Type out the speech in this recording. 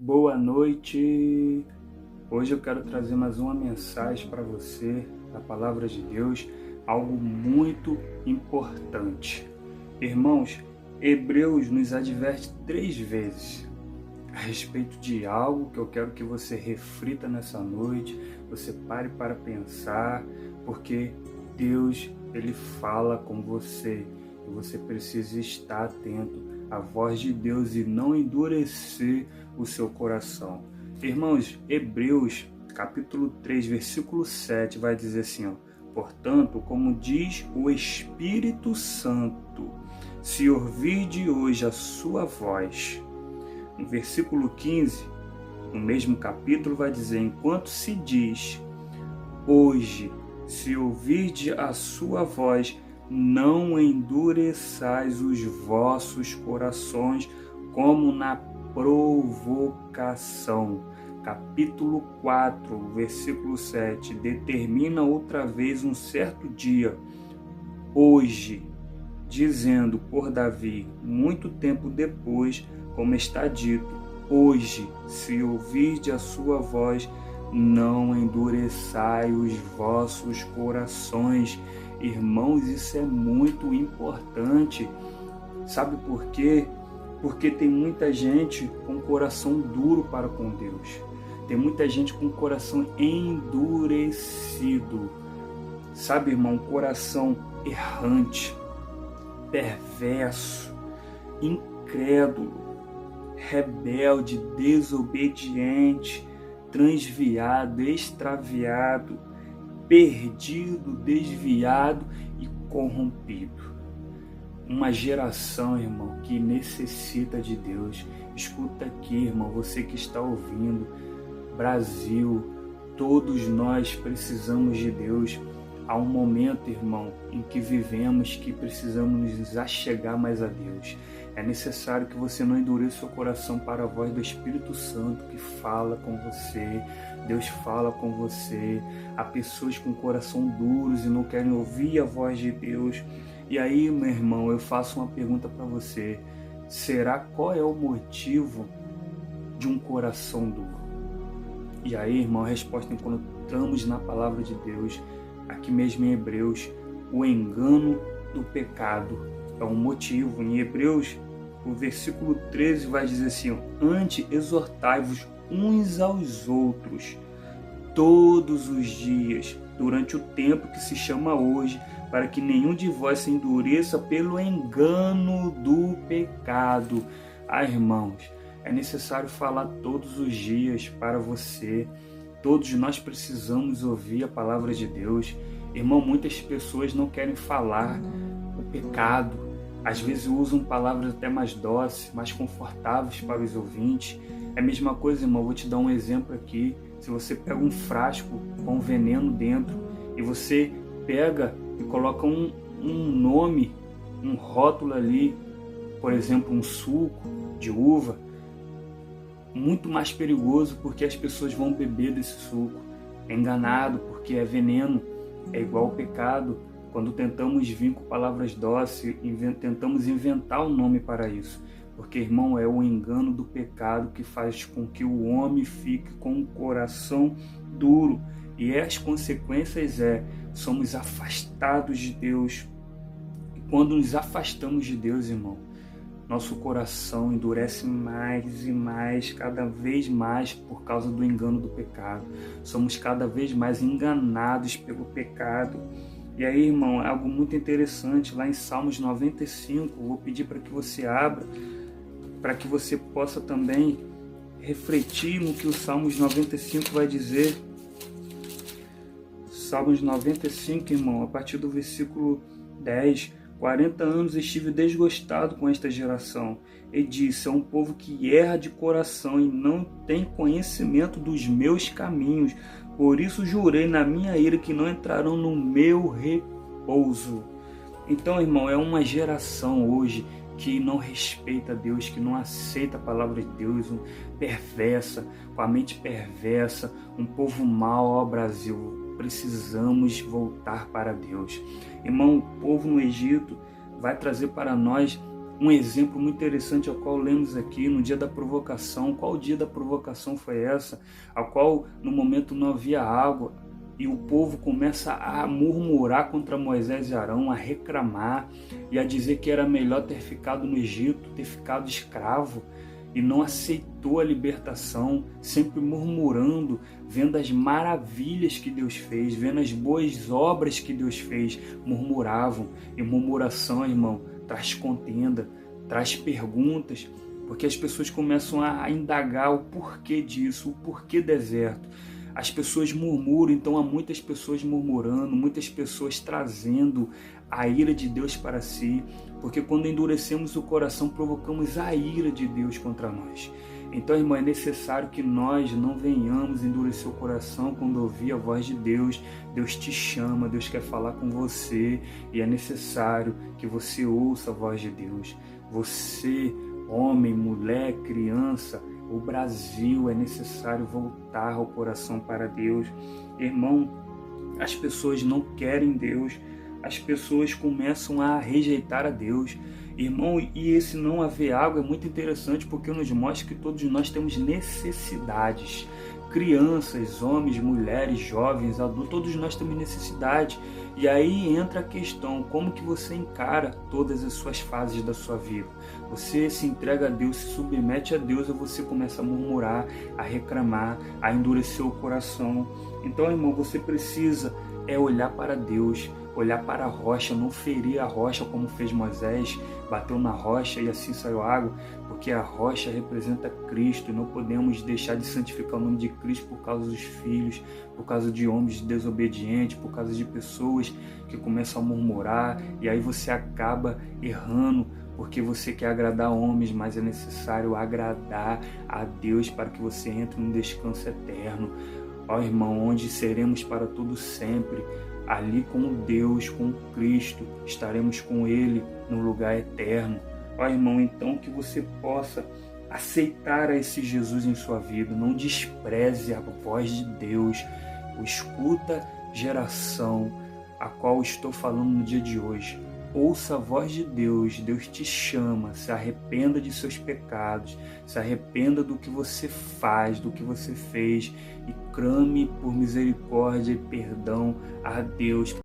Boa noite! Hoje eu quero trazer mais uma mensagem para você da Palavra de Deus, algo muito importante. Irmãos, Hebreus nos adverte 3 vezes a respeito de algo que eu quero que você reflita nessa noite, você pare para pensar, porque Deus, Ele fala com você e você precisa estar atento à voz de Deus e não endurecer o seu coração. Irmãos, Hebreus capítulo 3, versículo 7 vai dizer assim, ó: portanto, como diz o Espírito Santo, se ouvirdes hoje a sua voz. No versículo 15, no mesmo capítulo, vai dizer: enquanto se diz, hoje, se ouvirdes a sua voz, não endureçais os vossos corações como na provocação. Capítulo 4, versículo 7, determina outra vez um certo dia, hoje, dizendo por Davi, muito tempo depois, como está dito, hoje, se ouvirdes a sua voz, não endureçai os vossos corações. Irmãos, isso é muito importante. Sabe por quê? Porque tem muita gente com coração duro para com Deus. Tem muita gente com coração endurecido. Sabe, irmão, coração errante, perverso, incrédulo, rebelde, desobediente, transviado, extraviado, perdido, desviado e corrompido. Uma geração, irmão, que necessita de Deus. Escuta aqui, irmão, você que está ouvindo, Brasil, todos nós precisamos de Deus. Há um momento, irmão, em que vivemos que precisamos nos achegar mais a Deus. É necessário que você não endureça o seu coração para a voz do Espírito Santo que fala com você. Deus fala com você. Há pessoas com coração duros e não querem ouvir a voz de Deus. E aí, meu irmão, eu faço uma pergunta para você. Será qual é o motivo de um coração duro? E aí, irmão, a resposta encontramos na palavra de Deus, aqui mesmo em Hebreus, o engano do pecado é um motivo. Em Hebreus, o versículo 13 vai dizer assim: antes exortai-vos uns aos outros todos os dias, durante o tempo que se chama hoje, para que nenhum de vós se endureça pelo engano do pecado. Irmãos, é necessário falar todos os dias para você. Todos nós precisamos ouvir a palavra de Deus. Irmão, muitas pessoas não querem falar o pecado. Às vezes usam palavras até mais doces, mais confortáveis para os ouvintes. É a mesma coisa, irmão, vou te dar um exemplo aqui. Se você pega um frasco com veneno dentro e você pega e coloca um nome, um rótulo ali, por exemplo, um suco de uva, muito mais perigoso, porque as pessoas vão beber desse suco. É enganado, porque é veneno. É igual ao pecado. Quando tentamos vir com palavras doces, tentamos inventar um nome para isso. Porque, irmão, é o engano do pecado que faz com que o homem fique com um coração duro. E as consequências somos afastados de Deus. E quando nos afastamos de Deus, irmão, nosso coração endurece mais e mais, cada vez mais, por causa do engano do pecado. Somos cada vez mais enganados pelo pecado. E aí, irmão, é algo muito interessante, lá em Salmos 95, vou pedir para que você abra, para que você possa também refletir no que o Salmos 95 vai dizer. Salmos 95, irmão, a partir do versículo 10, 40 anos estive desgostado com esta geração, e disse: é um povo que erra de coração e não tem conhecimento dos meus caminhos. Por isso jurei na minha ira que não entrarão no meu repouso. Então, irmão, é uma geração hoje que não respeita Deus, que não aceita a palavra de Deus, perversa, com a mente perversa, um povo mau. Ó Brasil, precisamos voltar para Deus. Irmão, o povo no Egito vai trazer para nós Um exemplo muito interessante ao qual lemos aqui no dia da provocação. Qual dia da provocação foi essa? A qual no momento não havia água e o povo começa a murmurar contra Moisés e Arão, a reclamar e a dizer que era melhor ter ficado no Egito, ter ficado escravo, e não aceitou a libertação, sempre murmurando, vendo as maravilhas que Deus fez, vendo as boas obras que Deus fez, murmuravam. E murmuração, irmão, traz contenda, traz perguntas, porque as pessoas começam a indagar o porquê disso, o porquê deserto. As pessoas murmuram, então há muitas pessoas murmurando, muitas pessoas trazendo a ira de Deus para si, porque quando endurecemos o coração, provocamos a ira de Deus contra nós. Então, irmão, é necessário que nós não venhamos endurecer o coração quando ouvir a voz de Deus. Deus te chama, Deus quer falar com você, e é necessário que você ouça a voz de Deus. Você, homem, mulher, criança, o Brasil, é necessário voltar o coração para Deus. Irmão, as pessoas não querem Deus, as pessoas começam a rejeitar a Deus. Irmão, e esse não haver água é muito interessante, porque nos mostra que todos nós temos necessidades. Crianças, homens, mulheres, jovens, adultos, todos nós temos necessidade. E aí entra a questão, como que você encara todas as suas fases da sua vida? Você se entrega a Deus, se submete a Deus, ou você começa a murmurar, a reclamar, a endurecer o coração? Então, irmão, você precisa olhar para Deus, olhar para a rocha, não ferir a rocha como fez Moisés, bateu na rocha e assim saiu água, porque a rocha representa Cristo, e não podemos deixar de santificar o nome de Cristo por causa dos filhos, por causa de homens desobedientes, por causa de pessoas que começam a murmurar, e aí você acaba errando, porque você quer agradar homens, mas é necessário agradar a Deus para que você entre no descanso eterno. Ó irmão, onde seremos para todo sempre, ali com Deus, com Cristo, estaremos com Ele no lugar eterno. Ó irmão, então que você possa aceitar a esse Jesus em sua vida, não despreze a voz de Deus. Escuta, geração, a qual estou falando no dia de hoje. Ouça a voz de Deus, Deus te chama, se arrependa de seus pecados, se arrependa do que você faz, do que você fez, e clame por misericórdia e perdão a Deus.